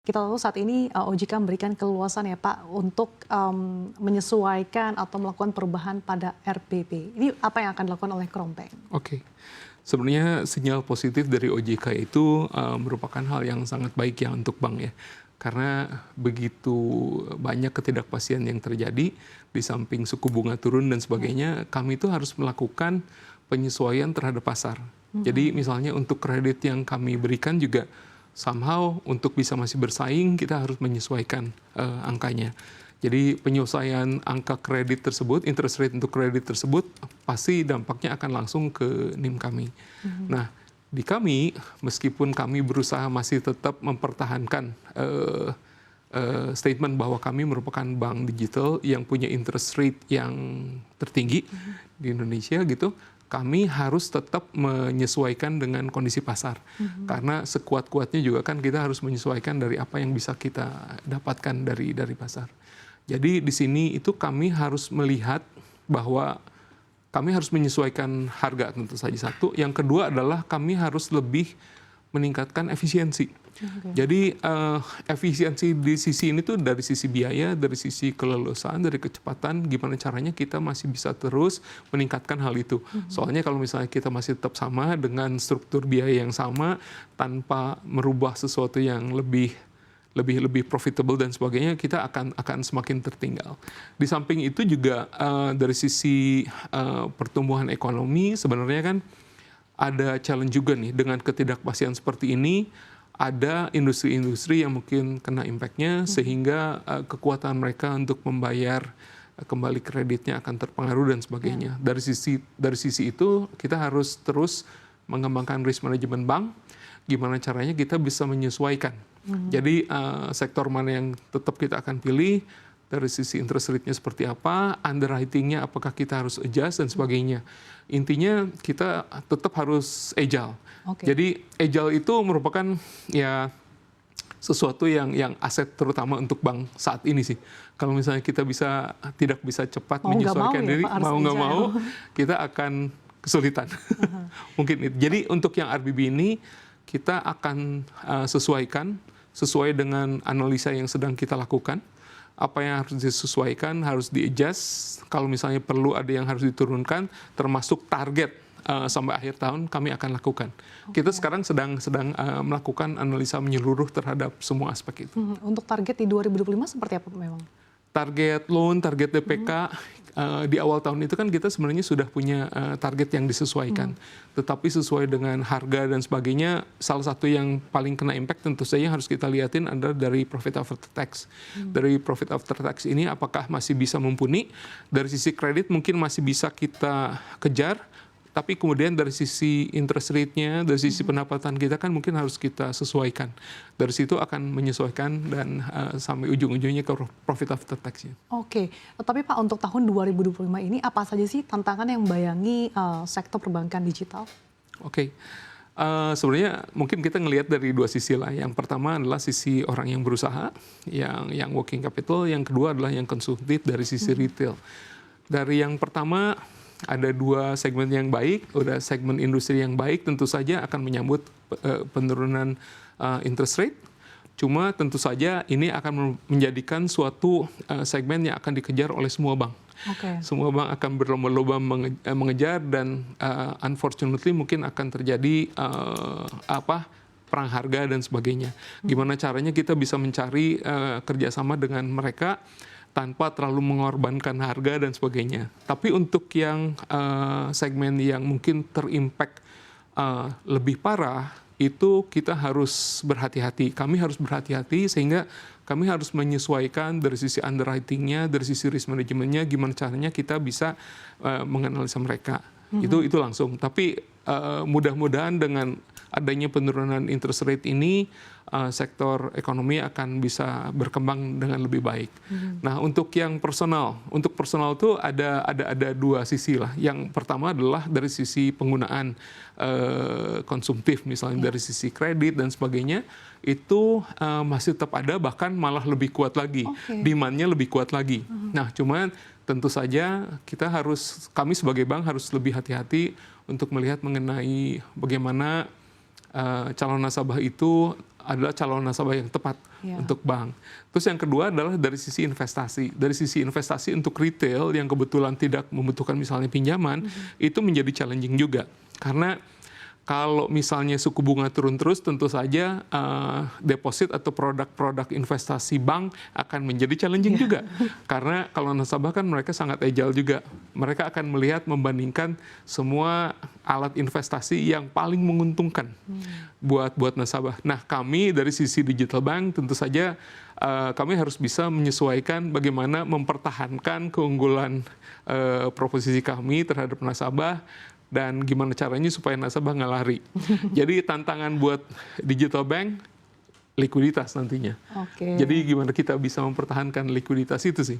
Kita tahu saat ini OJK memberikan keluasan ya Pak untuk menyesuaikan atau melakukan perubahan pada RBB. Ini apa yang akan dilakukan oleh Kerompeng? Oke. Sebenarnya sinyal positif dari OJK itu merupakan hal yang sangat baik ya untuk bank ya. Karena begitu banyak ketidakpastian yang terjadi, di samping suku bunga turun dan sebagainya, kami itu harus melakukan penyesuaian terhadap pasar. Jadi misalnya untuk kredit yang kami berikan juga somehow untuk bisa masih bersaing kita harus menyesuaikan angkanya. Jadi penyesuaian angka kredit tersebut, interest rate untuk kredit tersebut pasti dampaknya akan langsung ke NIM kami. Nah, di kami meskipun kami berusaha masih tetap mempertahankan statement bahwa kami merupakan bank digital yang punya interest rate yang tertinggi di Indonesia gitu, kami harus tetap menyesuaikan dengan kondisi pasar. Karena sekuat-kuatnya juga kan kita harus menyesuaikan dari apa yang bisa kita dapatkan dari pasar. Jadi di sini itu kami harus melihat bahwa kami harus menyesuaikan harga tentu saja satu. Yang kedua adalah kami harus lebih meningkatkan efisiensi. Jadi efisiensi di sisi ini tuh dari sisi biaya, dari sisi keleluasan, dari kecepatan, gimana caranya kita masih bisa terus meningkatkan hal itu. Soalnya kalau misalnya kita masih tetap sama dengan struktur biaya yang sama, tanpa merubah sesuatu yang lebih profitable dan sebagainya, kita akan semakin tertinggal. Di samping itu juga dari sisi pertumbuhan ekonomi, sebenarnya kan ada challenge juga nih dengan ketidakpastian seperti ini. Ada industri-industri yang mungkin kena impact-nya sehingga kekuatan mereka untuk membayar kembali kreditnya akan terpengaruh dan sebagainya. Dari sisi itu kita harus terus mengembangkan risk management bank. Gimana caranya kita bisa menyesuaikan. Jadi sektor mana yang tetap kita akan pilih, dari sisi interest rate-nya seperti apa, underwriting-nya apakah kita harus adjust dan sebagainya. Intinya kita tetap harus agile. Jadi agile itu merupakan ya sesuatu yang aset terutama untuk bank saat ini sih. Kalau misalnya kita tidak bisa cepat menyesuaikan diri, mau nggak mau, kita akan kesulitan. Mungkin itu. Jadi untuk yang RBB ini kita akan sesuai dengan analisa yang sedang kita lakukan. Apa yang harus disesuaikan, harus di-adjust. Kalau misalnya perlu ada yang harus diturunkan, termasuk target sampai akhir tahun kami akan lakukan. Kita sekarang sedang melakukan analisa menyeluruh terhadap semua aspek itu. Untuk target di 2025 seperti apa memang? Target loan, target DPK, di awal tahun itu kan kita sebenarnya sudah punya target yang disesuaikan. Tetapi sesuai dengan harga dan sebagainya, salah satu yang paling kena impact tentu saja harus kita lihatin adalah dari profit after tax. Dari profit after tax ini apakah masih bisa mumpuni, dari sisi kredit mungkin masih bisa kita kejar, tapi kemudian dari sisi interest rate-nya, dari sisi pendapatan kita kan mungkin harus kita sesuaikan. Dari situ akan menyesuaikan dan sampai ujung-ujungnya ke profit after tax-nya. Oke, tapi Pak untuk tahun 2025 ini apa saja sih tantangan yang membayangi sektor perbankan digital? Oke, sebenarnya mungkin kita ngelihat dari dua sisi lah. Yang pertama adalah sisi orang yang berusaha, yang working capital. Yang kedua adalah yang konsumtif dari sisi retail. Dari yang pertama, ada dua segmen yang baik, udah segmen industri yang baik tentu saja akan menyambut penurunan interest rate. Cuma tentu saja ini akan menjadikan suatu segmen yang akan dikejar oleh semua bank. Semua bank akan berlomba-lomba mengejar dan unfortunately mungkin akan terjadi perang harga dan sebagainya. Gimana caranya kita bisa mencari kerjasama dengan mereka tanpa terlalu mengorbankan harga dan sebagainya. Tapi untuk yang segmen yang mungkin terimpact lebih parah, itu kita harus berhati-hati. Kami harus berhati-hati sehingga kami harus menyesuaikan dari sisi underwriting-nya, dari sisi risk management-nya, gimana caranya kita bisa menganalisa mereka. Itu langsung. Tapi mudah-mudahan dengan adanya penurunan interest rate ini, sektor ekonomi akan bisa berkembang dengan lebih baik. Nah, untuk yang personal, itu ada dua sisi lah. Yang pertama adalah dari sisi penggunaan konsumtif, misalnya dari sisi kredit dan sebagainya, itu masih tetap ada, bahkan malah lebih kuat lagi, demand-nya lebih kuat lagi. Nah, cuman tentu saja kami sebagai bank harus lebih hati-hati untuk melihat mengenai bagaimana calon nasabah itu adalah calon nasabah yang tepat untuk bank. Terus yang kedua adalah dari sisi investasi. Dari sisi investasi untuk retail yang kebetulan tidak membutuhkan misalnya pinjaman, itu menjadi challenging juga. Karena kalau misalnya suku bunga turun terus, tentu saja deposit atau produk-produk investasi bank akan menjadi challenging juga. Karena kalau nasabah kan mereka sangat agile juga. Mereka akan melihat membandingkan semua alat investasi yang paling menguntungkan buat nasabah. Nah, kami dari sisi digital bank tentu saja kami harus bisa menyesuaikan bagaimana mempertahankan keunggulan proposisi kami terhadap nasabah, dan gimana caranya supaya nasabah nggak lari. Jadi tantangan buat digital bank, likuiditas nantinya. Jadi gimana kita bisa mempertahankan likuiditas itu sih.